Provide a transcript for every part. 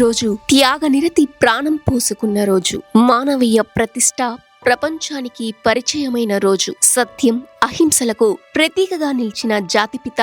రోజు త్యాగనిరతి ప్రాణం పోసుకున్న రోజు, మానవీయ ప్రతిష్ట ప్రపంచానికి పరిచయమైన రోజు, సత్యం అహింసలకు ప్రతీకగా నిలిచిన జాతిపిత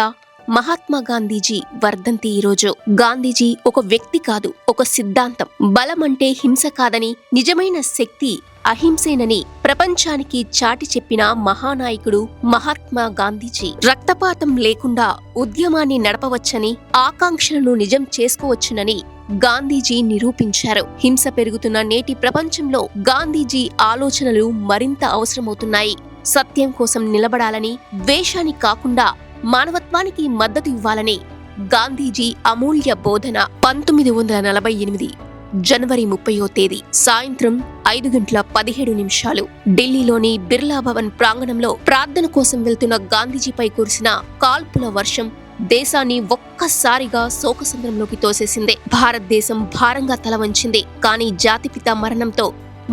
మహాత్మా గాంధీజీ వర్ధంతి ఈ రోజు. గాంధీజీ ఒక వ్యక్తి కాదు, ఒక సిద్ధాంతం. బలమంటే హింస కాదని, నిజమైన శక్తి అహింసేనని ప్రపంచానికి చాటి చెప్పిన మహానాయకుడు మహాత్మా గాంధీజీ. రక్తపాతం లేకుండా ఉద్యమాన్ని నడపవచ్చని, ఆకాంక్షలను నిజం చేసుకోవచ్చునని గాంధీజీ నిరూపించారు. హింస పెరుగుతున్న నేటి ప్రపంచంలో గాంధీజీ ఆలోచనలు మరింత అవసరమవుతున్నాయి. సత్యం కోసం నిలబడాలని, ద్వేషాన్ని కాకుండా మానవత్వానికి మద్దతు ఇవ్వాలని గాంధీజీ అమూల్య బోధన. 1948 జనవరి 30వ తేదీ సాయంత్రం 5:17 ఢిల్లీలోని బిర్లా భవన్ ప్రాంగణంలో ప్రార్థన కోసం వెళ్తున్న గాంధీజీపై కురిసిన కాల్పుల వర్షం దేశాన్ని ఒక్కసారిగా శోకసంద్రంలోకి తోసేసింది. భారతదేశం భారంగా తల వంచింది. కానీ జాతిపిత మరణంతో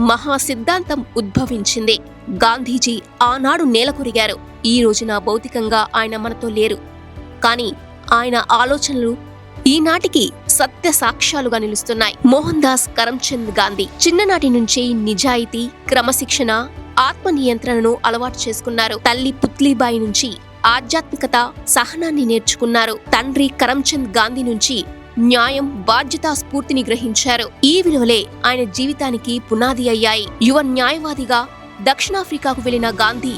మహా సిద్ధాంతం ఉద్భవించింది. గాంధీజీ ఆనాడు నేలకొరిగారు. ఈ రోజున భౌతికంగా ఆయన మనతో లేరు, కానీ ఆయన ఆలోచనలు ఈనాటికి సత్య సాక్ష్యాలుగా నిలుస్తున్నాయి. మోహన్ దాస్ కరమ్చంద్ గాంధీ చిన్ననాటి నుంచి నిజాయితీ, క్రమశిక్షణ, ఆత్మ నియంత్రణను అలవాటు చేసుకున్నారు. తల్లి పుత్లీబాయి నుంచి ఆధ్యాత్మికత, సహనాన్ని నేర్చుకున్నారు. తండ్రి కరమ్చంద్ గాంధీ నుంచి న్యాయం, బాధ్యతా స్ఫూర్తిని గ్రహించారు. ఈ విలువలే ఆయన జీవితానికి పునాది అయ్యాయి. యువ న్యాయవాదిగా దక్షిణాఫ్రికాకు వెళ్లిన గాంధీ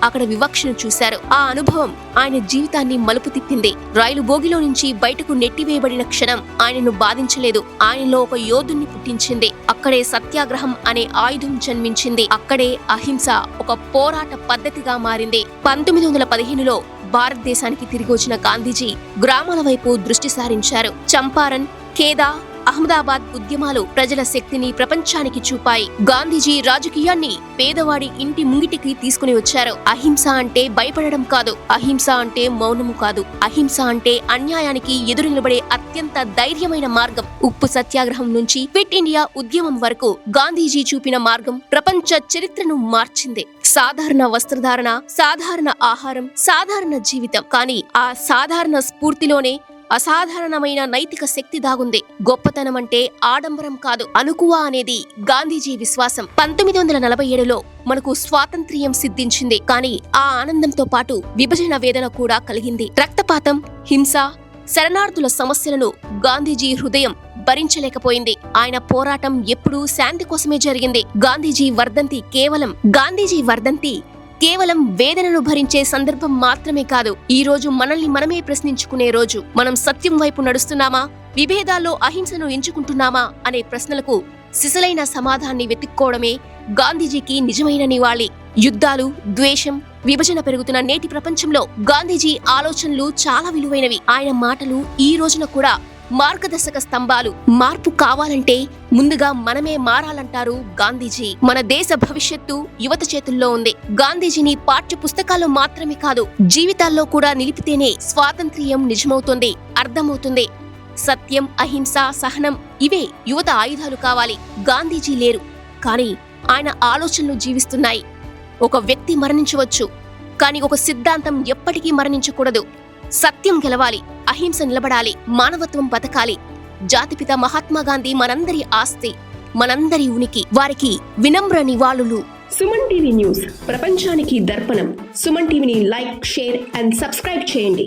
అక్కడ వివక్షను చూశారు. ఆ అనుభవం ఆయన జీవితాన్ని మలుపు తిప్పింది. రైలు బోగిలో నుంచి బయటకు నెట్టివేయబడిన క్షణం ఆయనను బాధించలేదు. ఆయనలో ఒక యోధుణ్ణి పుట్టించింది. అక్కడే సత్యాగ్రహం అనే ఆయుధం జన్మించింది. అక్కడే అహింస ఒక పోరాట పద్ధతిగా మారింది. 1915లో భారతదేశానికి తిరిగి వచ్చిన గాంధీజీ గ్రామాల వైపు దృష్టి సారించారు. చంపారన్, ఖేదా, అహ్మదాబాద్ ఉద్యమాలు ప్రజల శక్తిని ప్రపంచానికి చూపాయి. గాంధీజీ రాజకీయాన్ని పేదవాడి ఇంటి ముంగిటికి తీసుకుని వచ్చారు. అహింస అంటే భయపడడం కాదు, అహింస అంటే మౌనము కాదు, అహింస అంటే అన్యాయానికి ఎదురు నిలబడే అత్యంత ధైర్యమైన మార్గం. ఉప్పు సత్యాగ్రహం నుంచి క్విట్ ఇండియా ఉద్యమం వరకు గాంధీజీ చూపిన మార్గం ప్రపంచ చరిత్రను మార్చింది. సాధారణ వస్త్రధారణ, సాధారణ ఆహారం, సాధారణ జీవితం. కానీ ఆ సాధారణ స్ఫూర్తిలోనే అసాధారణమైన నైతిక శక్తి దాగుంది. గొప్పతనం అంటే ఆడంబరం కాదు, అనుకువ అనేది గాంధీజీ విశ్వాసం. 1947లో మనకు స్వాతంత్ర్యం సిద్ధించింది. కానీ ఆ ఆనందంతో పాటు విభజన వేదన కూడా కలిగింది. రక్తపాతం, హింస, శరణార్థుల సమస్యలను గాంధీజీ హృదయం భరించలేకపోయింది. ఆయన పోరాటం ఎప్పుడూ శాంతి కోసమే జరిగింది. గాంధీజీ వర్ధంతి కేవలం వేదనను భరించే సందర్భం మాత్రమే కాదు, ఈ రోజు మనల్ని మనమే ప్రశ్నించుకునే రోజు. మనం సత్యం వైపు నడుస్తున్నామా, విభేదాల్లో అహింసను ఎంచుకుంటున్నామా అనే ప్రశ్నలకు సిసలైన సమాధానాన్ని వెతుక్కోవడమే గాంధీజీకి నిజమైన నివాళి. యుద్ధాలు, ద్వేషం, విభజన పెరుగుతున్న నేటి ప్రపంచంలో గాంధీజీ ఆలోచనలు చాలా విలువైనవి. ఆయన మాటలు ఈ రోజున కూడా మార్గదర్శక స్తంభాలు. మార్పు కావాలంటే ముందుగా మనమే మారాలంటారు గాంధీజీ. మన దేశ భవిష్యత్తు యువత చేతుల్లో ఉంది. గాంధీజీని పాఠ్య పుస్తకాల్లో మాత్రమే కాదు, జీవితాల్లో కూడా నిలిపితేనే స్వాతంత్ర్యం నిజమవుతుంది, అర్థమవుతుంది. సత్యం, అహింస, సహనం ఇవే యువత ఆయుధాలు కావాలి. గాంధీజీ లేరు, కానీ ఆయన ఆలోచనలు జీవిస్తున్నాయి. ఒక వ్యక్తి మరణించవచ్చు, కానీ ఒక సిద్ధాంతం ఎప్పటికీ మరణించకూడదు. సత్యం గెలవాలి, అహింస నిలబడాలి, మానవత్వం బతకాలి. జాతిపిత మహాత్మా గాంధీ మనందరి ఆస్తి, మనందరి ఉనికి. వారికి వినమ్ర నివాళులు. సుమన్ టీవీ న్యూస్ ప్రపంచానికి దర్పణం. సుమన్ టీవీని లైక్, షేర్ అండ్ సబ్స్క్రైబ్ చేయండి.